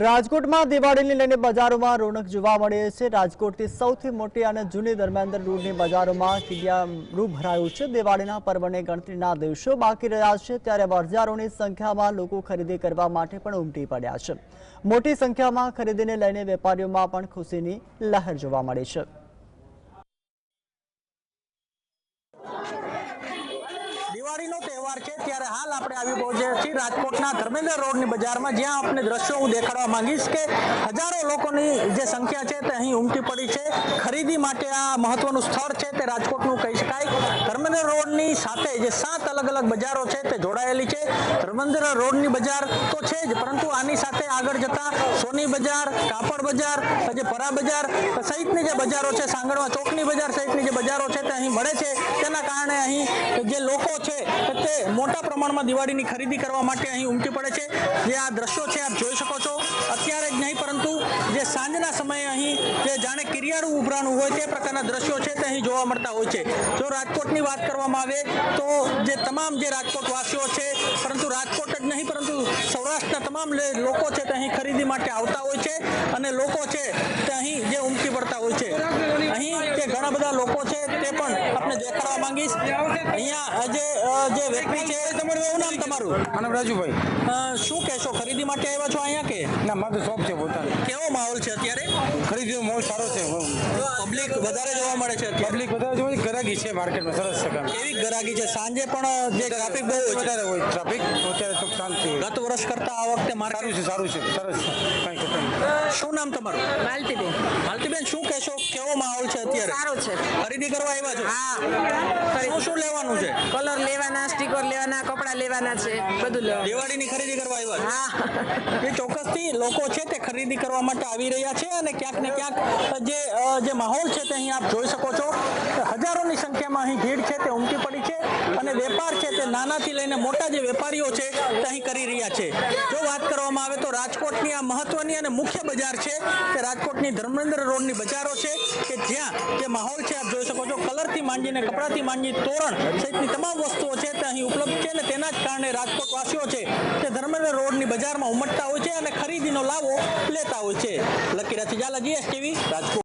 રાજકોટમાં દિવાળીને લઈને બજારોમાં રોનક જોવા મળે છે। રાજકોટની સૌથી મોટી અને જૂની ધર્મેન્દ્ર રોડની બજારોમાં કિડિયામૃ ભરાયું છે। દિવાળીના પર્વને ગણતરીના દિવસો બાકી રહ્યા છે ત્યારે બજારોની સંખ્યામાં લોકો ખરીદી કરવા માટે પણ ઉમટી પડ્યા છે। મોટી સંખ્યામાં ખરીદીને લઈને વેપારીઓમાં પણ ખુશીની લહેર જોવા મળી છે। દિવાળીનો તહેવાર છે ત્યારે હાલ આપણે આવી પહોંચ્યા છીએ રાજકોટના ધર્મેન્દ્ર રોડની બજારમાં, જ્યાં આપણે દ્રશ્યો હું દેખાડવા માંગીશ કે હજારો લોકોની જે સંખ્યા છે તે અહીં ઉમટી પડી છે ખરીદી માટે। આ મહત્વનું સ્થળ છે તે રાજકોટનું કહી શકાય। ધર્મેન્દ્ર રોડની સાથે જે 7 અલગ અલગ બજારો છે તે જોડાયેલી છે। ધર્મેન્દ્ર રોડની બજાર તો છે જ, પરંતુ આની સાથે આગળ જતા સોની બજાર, કાપડ બજાર, જે પરા બજાર સહિતની જે બજારો છે, સાંગણવા ચોકની બજાર સહિતની જે બજારો છે તે અહીં મળે છે। તેના કારણે અહીં જે લોકો છે તે મોટા પ્રમાણમાં દિવાળીની ખરીદી કરવા માટે અહીં ઉમટી પડે છે। જે આ દ્રશ્યો છે આપ જોઈ શકો છો, અત્યારે જ નહીં પરંતુ જે સાંજના સમયે અહીં જે જાણે કિરિયાળું ઉભરાણું હોય તે પ્રકારના દ્રશ્યો છે તે અહીં જોવા મળતા હોય છે। જો રાજકોટની વાત કરવામાં આવે તો જે તમામ જે રાજકોટ વાસીઓ છે, પરંતુ રાજકોટ જ નહીં પરંતુ સૌરાષ્ટ્રના તમામ લોકો છે તે અહીં ખરીદી માટે આવતા હોય છે અને લોકો છે તે અહીં જે ઉમટી પડતા હોય છે। અહીં જે ઘણા બધા લોકો છે તે પણ આપણે દેખાડવા માંગીશ। અહીંયા જે વ્યક્તિ છે તમારું એવું નામ તમારું? માનવ રાજુભાઈ। શું કહેશો, ખરીદી માટે આવ્યા છો અહીંયા કે? ના, મારું શોપ છે પોતાનું। કેવો માહોલ છે અત્યારે? ખરીદીનો માહોલ સારો છે। પબ્લિક વધારે જોવા મળે છે? પબ્લિક વધારે જોવા ગરાગી છે માર્કેટમાં, સરસ છે। કેવી ગરાગી છે? સાંજે પણ જે ટ્રાફિક બહુ વધારે હોય ટ્રાફિક, અત્યારે તો શાંતિ। ગત વર્ષ કરતા આ વખતે માર્કેટ સારું છે, સરસ છે, કઈ ખોટું નહીં। શું નામ તમારું? માલતીબેન। માલતીબેન, શું કહેશો, કેવો માહોલ છે અત્યારે? સારો છે। ખરીદી કરવા આવ્યા છો? હા, શું લેવાનું છે? કલર લેવાના, સ્ટીકર લેવાના, કપડા લેવાના છે, બધું લેવાનું। દિવાળીની ખરીદી કરવા આવ્યા છો? હા, એ ચોક્કસથી લોકો છે તે ખરીદી કરવા માટે આવી રહ્યા છે અને ક્યાંક ને ક્યાંક જે માહોલ છે તે અહીં આપ જોઈ શકો છો। હજારોની સંખ્યામાં અહીં ભીડ છે તે ઉમટી પડી છે અને વેપાર છે તે નાનાથી લઈને મોટા જે વેપારીઓ છે તે અહીં કરી રહ્યા છે। જો વાત કરવામાં આવે તો રાજકોટની આ મહત્વની અને મુખ્ય બજાર છે તે રાજકોટની ધર્મેન્દ્ર રોડની બજારો છે કે જ્યાં જે માહોલ છે આપ જોઈ શકો છો, કલરથી માંડીને કપડાથી માંડી તોરણ સહિતની તમામ વસ્તુઓ છે તે અહીં ઉપલબ્ધ છે અને તેના જ કારણે રાજકોટ વાસીઓ છે તે ધર્મેન્દ્ર રોડની બજારમાં ઉમટતા હોય છે અને ખરીદીનો લાવો લેતા હોય છે। લકીરાથી ઝાલા, GSTV, રાજકોટ।